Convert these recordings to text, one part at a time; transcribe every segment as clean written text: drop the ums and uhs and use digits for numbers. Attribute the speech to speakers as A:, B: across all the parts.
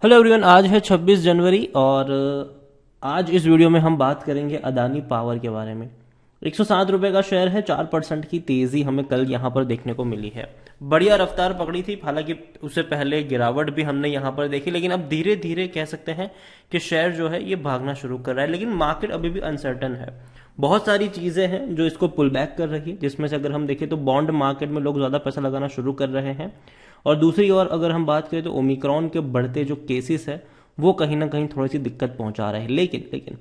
A: Hello everyone, आज है 26 जनवरी और आज इस वीडियो में हम बात करेंगे अदानी पावर के बारे में। 107 रुपये का शेयर है, 4% की तेजी हमें कल यहाँ पर देखने को मिली है। बढ़िया रफ्तार पकड़ी थी, हालांकि उससे पहले गिरावट भी हमने यहाँ पर देखी, लेकिन अब धीरे धीरे कह सकते हैं कि शेयर जो है ये भागना शुरू कर रहा है। लेकिन मार्केट अभी भी अनसर्टन है, बहुत सारी चीजें हैं जो इसको पुल बैक कर रही है, जिसमें से अगर हम देखें तो बॉन्ड मार्केट में लोग ज्यादा पैसा लगाना शुरू कर रहे हैं। और दूसरी ओर अगर हम बात करें तो ओमिक्रॉन के बढ़ते जो केसेस है वो कहीं ना कहीं थोड़ी सी दिक्कत पहुंचा रहे हैं। लेकिन लेकिन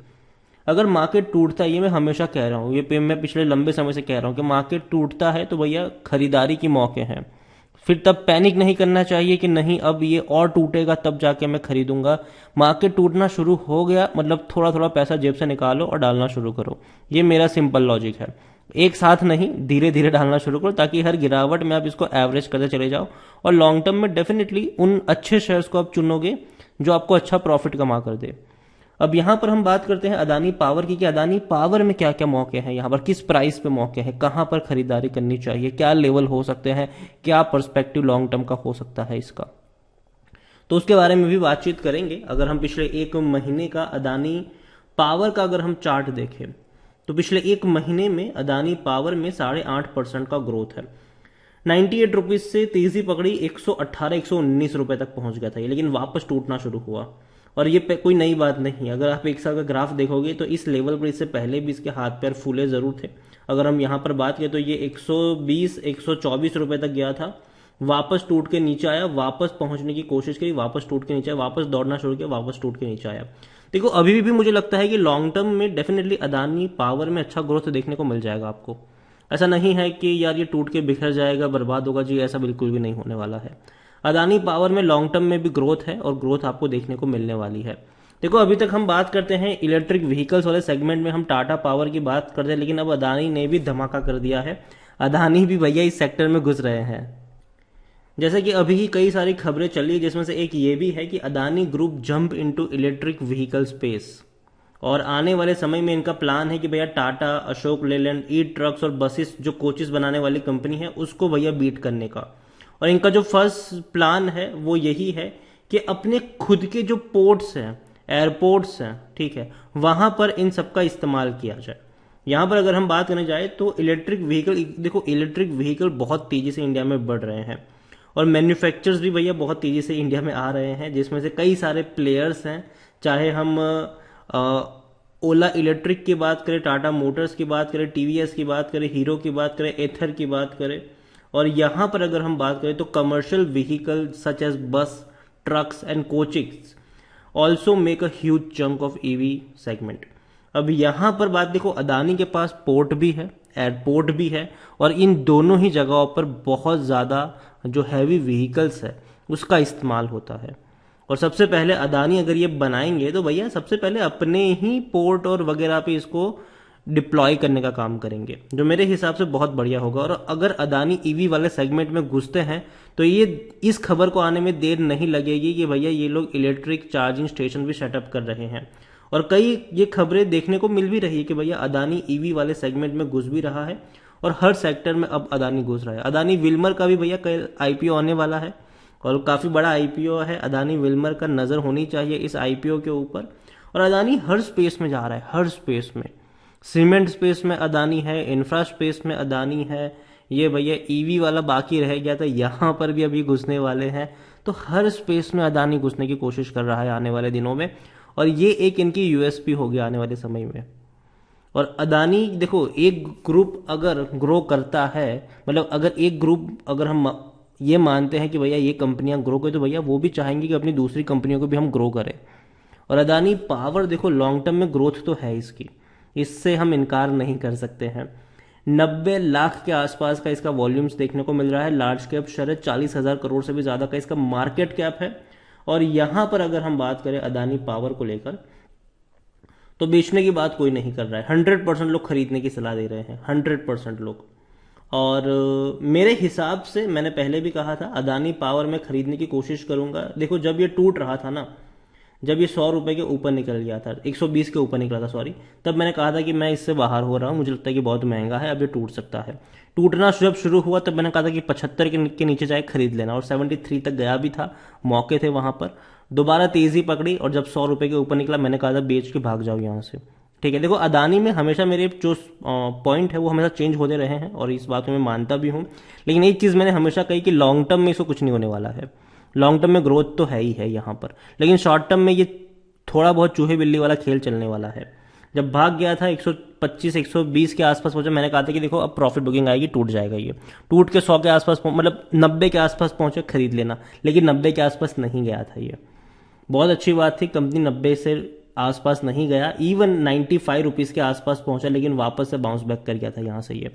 A: अगर मार्केट टूटता है, ये मैं हमेशा कह रहा हूँ, मैं पिछले लंबे समय से कह रहा हूँ कि मार्केट टूटता है तो भैया खरीदारी की मौके हैं। फिर तब पैनिक नहीं करना चाहिए कि नहीं अब ये और टूटेगा तब जाके मैं खरीदूंगा। मार्केट टूटना शुरू हो गया मतलब थोड़ा थोड़ा पैसा जेब से निकालो और डालना शुरू करो। ये मेरा सिंपल लॉजिक है। एक साथ नहीं, धीरे धीरे डालना शुरू करो ताकि हर गिरावट में आप इसको एवरेज करते चले जाओ और लॉन्ग टर्म में डेफिनेटली उन अच्छे शेयर्स को आप चुनोगे जो आपको अच्छा प्रॉफिट कमा कर दे। अब यहां पर हम बात करते हैं अदानी पावर की कि अदानी पावर में क्या क्या मौके हैं, यहां पर किस प्राइस पे मौके हैं, कहां पर खरीदारी करनी चाहिए, क्या लेवल हो सकते हैं, क्या पर्सपेक्टिव लॉन्ग टर्म का हो सकता है इसका, तो उसके बारे में भी बातचीत करेंगे। अगर हम पिछले एक महीने का अदानी पावर का अगर हम चार्ट देखें तो पिछले एक महीने में अदानी पावर में 8.5% का ग्रोथ है। 98 रुपीज से तेजी पकड़ी, 118-119 रुपए तक पहुंच गया था ये, लेकिन वापस टूटना शुरू हुआ। और ये कोई नई बात नहीं, अगर आप एक साल का ग्राफ देखोगे तो इस लेवल पर इससे पहले भी इसके हाथ पैर फूले जरूर थे। अगर हम यहां पर बात करें तो ये 120-124 रुपए तक गया था, वापस टूट के नीचे आया, वापस पहुंचने की कोशिश करी, वापस टूट के नीचे आया, वापस दौड़ना शुरू किया, वापस टूट के नीचे आया। देखो अभी भी मुझे लगता है कि लॉन्ग टर्म में डेफिनेटली अदानी पावर में अच्छा ग्रोथ देखने को मिल जाएगा आपको। ऐसा नहीं है कि यार ये टूट के बिखर जाएगा, बर्बाद होगा जी, ऐसा बिल्कुल भी नहीं होने वाला है। अदानी पावर में लॉन्ग टर्म में भी ग्रोथ है और ग्रोथ आपको देखने को मिलने वाली है। देखो अभी तक हम बात करते हैं इलेक्ट्रिक व्हीकल्स वाले सेगमेंट में, हम टाटा पावर की बात करते हैं, लेकिन अब अदानी ने भी धमाका कर दिया है। अदानी भी भैया इस सेक्टर में घुस रहे हैं। जैसे कि अभी ही कई सारी खबरें चली, जिसमें से एक ये भी है कि Adani group jump into electric vehicle space, और आने वाले समय में इनका प्लान है कि भैया टाटा, अशोक लेलैंड, ई ट्रक्स और बसेस जो कोचेस बनाने वाली कंपनी है उसको भैया बीट करने का। और इनका जो फर्स्ट प्लान है वो यही है कि अपने खुद के जो पोर्ट्स हैं, एयरपोर्ट्स हैं, ठीक है, वहां पर इन सबका इस्तेमाल किया जाए। यहां पर अगर हम बात करने जाए तो इलेक्ट्रिक व्हीकल, देखो इलेक्ट्रिक व्हीकल बहुत तेजी से इंडिया में बढ़ रहे हैं और मैन्युफैक्चरर्स भी भैया बहुत तेजी से इंडिया में आ रहे हैं, जिसमें से कई सारे प्लेयर्स हैं। चाहे हम ओला इलेक्ट्रिक की बात करें, टाटा मोटर्स की बात करें, टीवीएस की बात करें, हीरो की बात करें, एथर की बात करें, और यहां पर अगर हम बात करें तो कमर्शियल व्हीकल सच एज बस, trucks and coachings also make a huge chunk of EV segment. अब यहां पर बात देखो, अदानी के पास पोर्ट भी है, एयरपोर्ट भी है, और इन दोनों ही जगहों पर बहुत ज्यादा जो हैवी व्हीकल्स है उसका इस्तेमाल होता है। और सबसे पहले अदानी अगर ये बनाएंगे तो भैया सबसे पहले अपने ही पोर्ट और वगैरह पे इसको डिप्लॉय करने का काम करेंगे, जो मेरे हिसाब से बहुत बढ़िया होगा। और अगर अदानी ईवी वाले सेगमेंट में घुसते हैं तो ये इस खबर को आने में देर नहीं लगेगी कि भैया ये लोग इलेक्ट्रिक चार्जिंग स्टेशन भी सेटअप कर रहे हैं। और कई ये खबरें देखने को मिल भी रही है कि भैया अदानी ईवी वाले सेगमेंट में घुस भी रहा है और हर सेक्टर में अब अदानी घुस रहा है। अदानी विल्मर का भी भैया कल आईपीओ आने वाला है और काफी बड़ा आईपीओ है। अदानी विल्मर का नजर होनी चाहिए इस आईपीओ के ऊपर। और अदानी हर स्पेस में जा रहा है, हर स्पेस में, सीमेंट स्पेस में अदानी है, इंफ्रा स्पेस में अदानी है, ये भैया ईवी वाला बाकी रह गया था, यहां पर भी अभी घुसने वाले हैं। तो हर स्पेस में अदानी घुसने की कोशिश कर रहा है आने वाले दिनों में, और ये एक इनकी यूएसपी होगी आने वाले समय में। और अदानी देखो, एक ग्रुप अगर ग्रो करता है, मतलब अगर एक ग्रुप, अगर हम ये मानते हैं कि भैया ये कंपनियां ग्रो करें तो भैया वो भी चाहेंगे कि अपनी दूसरी कंपनियों को भी हम ग्रो करें। और अदानी पावर देखो लॉन्ग टर्म में ग्रोथ तो है इसकी, इससे हम इनकार नहीं कर सकते हैं। 90 लाख के आसपास का इसका वॉल्यूम्स देखने को मिल रहा है, लार्ज कैप शेयर है, 40,000 करोड़ से भी ज्यादा का इसका मार्केट कैप है। और यहां पर अगर हम बात करें अदानी पावर को लेकर तो बेचने की बात कोई नहीं कर रहा है, 100% लोग खरीदने की सलाह दे रहे हैं, 100% लोग। और मेरे हिसाब से मैंने पहले भी कहा था अदानी पावर में खरीदने की कोशिश करूंगा। देखो जब ये टूट रहा था ना, जब ये 100 रुपए के ऊपर निकल गया था, 120 के ऊपर निकला था सॉरी, तब मैंने कहा था कि मैं इससे बाहर हो रहा हूं, मुझे लगता है कि बहुत महंगा है, अब ये टूट सकता है। टूटना जब शुरू हुआ तब मैंने कहा था कि 75 के नीचे जाए खरीद लेना, और 73 तक गया भी था, मौके थे वहां पर। दोबारा तेजी पकड़ी और जब 100 रुपए के ऊपर निकला मैंने कहा था बेच के भाग जाओ यहाँ से। ठीक है, देखो अदानी में हमेशा मेरे जो पॉइंट है वो हमेशा चेंज होते रहे हैं और इस बात को मैं मानता भी हूँ। लेकिन एक चीज़ मैंने हमेशा कही कि लॉन्ग टर्म में इसको कुछ नहीं होने वाला है। लॉन्ग टर्म में ग्रोथ तो है ही है यहाँ पर, लेकिन शॉर्ट टर्म में ये थोड़ा बहुत चूहे बिल्ली वाला खेल चलने वाला है। जब भाग गया था 125 120 के आसपास पहुंचा, मैंने कहा था कि देखो अब प्रॉफिट बुकिंग आएगी, टूट जाएगा ये। टूट के 100 के आसपास मतलब 90 के आसपास पहुंचे, खरीद लेना। लेकिन 90 के आसपास नहीं गया था ये। बहुत अच्छी बात थी, कंपनी 90 से आसपास नहीं गया, इवन 95 रुपीज़ के आसपास पहुंचा, लेकिन वापस से बाउंस बैक कर गया था यहाँ से ये।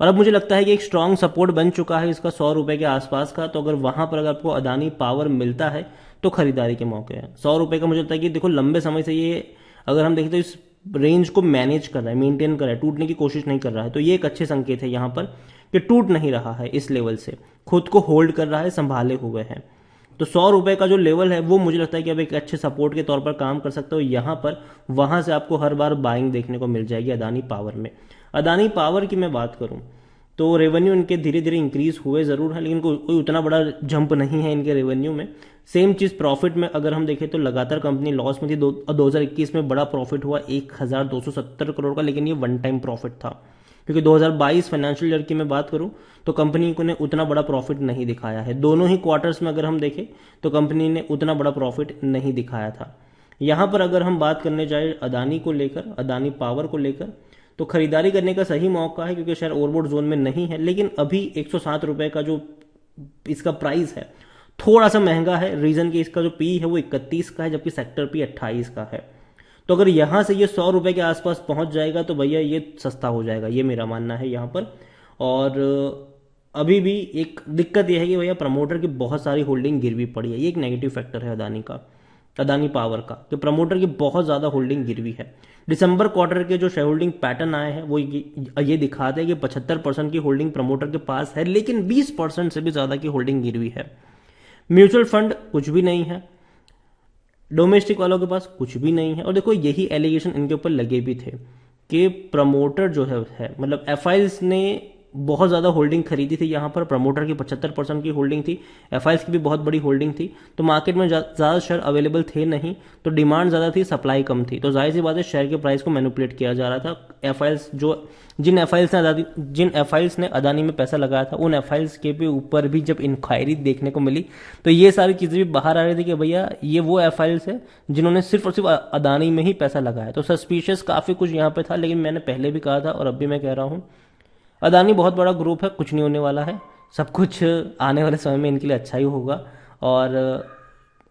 A: और अब मुझे लगता है कि एक स्ट्रांग सपोर्ट बन चुका है इसका 100 रुपए के आसपास का। तो अगर वहां पर अगर आपको अदानी पावर मिलता है तो खरीदारी के मौके हैं। 100 रुपए का मुझे लगता है कि देखो लंबे समय से ये, अगर हम देखें तो इस रेंज को मैनेज कर रहा है, मेंटेन कर रहा है, टूटने की कोशिश नहीं कर रहा है। तो ये एक अच्छे संकेत है यहाँ पर कि टूट नहीं रहा है इस लेवल से, खुद को होल्ड कर रहा है, संभाले हुए हैं। तो 100 रुपए का जो लेवल है वो मुझे लगता है कि अब एक अच्छे सपोर्ट के तौर पर काम कर सकते हो यहाँ पर। वहां से आपको हर बार बाइंग देखने को मिल जाएगी अदानी पावर में। अदानी पावर की मैं बात करूं तो रेवेन्यू इनके धीरे धीरे इंक्रीज हुए जरूर है, लेकिन कोई उतना बड़ा जंप नहीं है इनके रेवेन्यू में। सेम चीज प्रॉफिट में अगर हम देखें तो लगातार कंपनी लॉस में थी। 2021 में बड़ा प्रॉफिट हुआ 1270 करोड़ का, लेकिन ये वन टाइम प्रॉफिट था। क्योंकि 2022 फाइनेंशियल ईयर की मैं बात करूं तो कंपनी को ने उतना बड़ा प्रॉफिट नहीं दिखाया है। दोनों ही क्वार्टर्स में अगर हम देखें तो कंपनी ने उतना बड़ा प्रॉफिट नहीं दिखाया था। यहां पर अगर हम बात करने जाए अदानी को लेकर, अदानी पावर को लेकर, तो खरीदारी करने का सही मौका है क्योंकि शेयर ओवरबॉट जोन में नहीं है। लेकिन अभी 107 रुपए का जो इसका प्राइस है थोड़ा सा महंगा है। रीजन कि इसका जो पी है वो 31 का है, जबकि सेक्टर पी 28 का है। तो अगर यहां से ये 100 रुपए के आसपास पहुंच जाएगा तो भैया ये सस्ता हो जाएगा, ये मेरा मानना है यहाँ पर। और अभी भी एक दिक्कत यह है कि भैया प्रमोटर की बहुत सारी होल्डिंग गिरवी पड़ी है। ये एक नेगेटिव फैक्टर है अदानी का, अदानी पावर का, कि प्रमोटर की बहुत ज्यादा होल्डिंग गिरवी है। दिसंबर क्वार्टर के जो शेयर होल्डिंग पैटर्न आए हैं वो ये दिखाते हैं कि 75% की होल्डिंग प्रमोटर के पास है, लेकिन 20% से भी ज्यादा की होल्डिंग गिरवी है। म्यूचुअल फंड कुछ भी नहीं है, डोमेस्टिक वालों के पास कुछ भी नहीं है। और देखो यही एलिगेशन इनके ऊपर लगे भी थे कि प्रमोटर जो है मतलब एफआईएल्स ने बहुत ज्यादा होल्डिंग खरीदी थी यहाँ पर। प्रमोटर की 75% की होल्डिंग थी, एफआईएल्स की भी बहुत बड़ी होल्डिंग थी। तो मार्केट में ज्यादा शेयर अवेलेबल थे नहीं, तो डिमांड ज्यादा थी, सप्लाई कम थी। तो जाहिर सी बात है शेयर के प्राइस को मैनिपुलेट किया जा रहा था। एफआईएल्स जिन एफआईएल्स ने अदानी में पैसा लगाया था, उन एफआईएल्स के भी ऊपर भी जब इंक्वायरी देखने को मिली तो ये सारी चीजें भी बाहर आ रही थी कि भैया ये वो एफआईएल्स है जिन्होंने सिर्फ और सिर्फ अदानी में ही पैसा लगाया। तो सस्पिशियस काफी कुछ यहाँ पे था। लेकिन मैंने पहले भी कहा था और अब भी मैं कह रहा हूँ, अदानी बहुत बड़ा ग्रुप है, कुछ नहीं होने वाला है। सब कुछ आने वाले समय में इनके लिए अच्छा ही होगा। और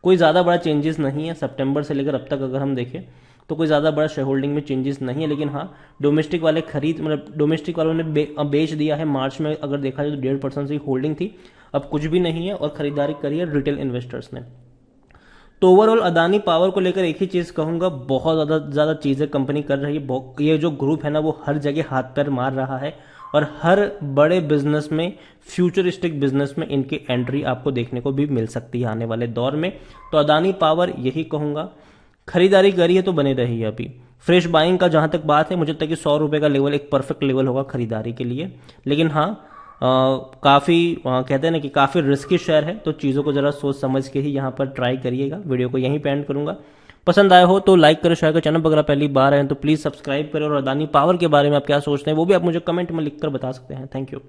A: कोई ज़्यादा बड़ा चेंजेस नहीं है सितंबर से लेकर अब तक अगर हम देखें तो कोई ज़्यादा बड़ा शेयर होल्डिंग में चेंजेस नहीं है। लेकिन हाँ, डोमेस्टिक वाले मतलब डोमेस्टिक वालों ने बेच दिया है। मार्च में अगर देखा जाए तो 1.5% की होल्डिंग थी, अब कुछ भी नहीं है और खरीदारी करी है रिटेल इन्वेस्टर्स ने। तो ओवरऑल अदानी पावर को लेकर एक ही चीज कहूंगा, बहुत ज्यादा चीजें कंपनी कर रही है। ये जो ग्रुप है ना वो हर जगह हाथ पैर मार रहा है और हर बड़े बिजनेस में, फ्यूचरिस्टिक बिजनेस में इनकी एंट्री आपको देखने को भी मिल सकती है आने वाले दौर में। तो अदानी पावर यही कहूंगा, खरीदारी करिए तो बने रहिए। अभी फ्रेश बाइंग का जहां तक बात है, मुझे लगता है कि 100 रुपए का लेवल एक परफेक्ट लेवल होगा खरीदारी के लिए। लेकिन हाँ, काफ़ी कहते हैं ना कि काफ़ी रिस्की शेयर है, तो चीज़ों को ज़रा सोच समझ के ही यहाँ पर ट्राई करिएगा। वीडियो को यहीं पे एंड करूंगा। पसंद आया हो तो लाइक करें, शेयर करें। चैनल पर अगर पहली बार आए तो प्लीज़ सब्सक्राइब करें। और अदानी पावर के बारे में आप क्या सोचते हैं वो भी आप मुझे कमेंट में लिखकर बता सकते हैं। Thank you.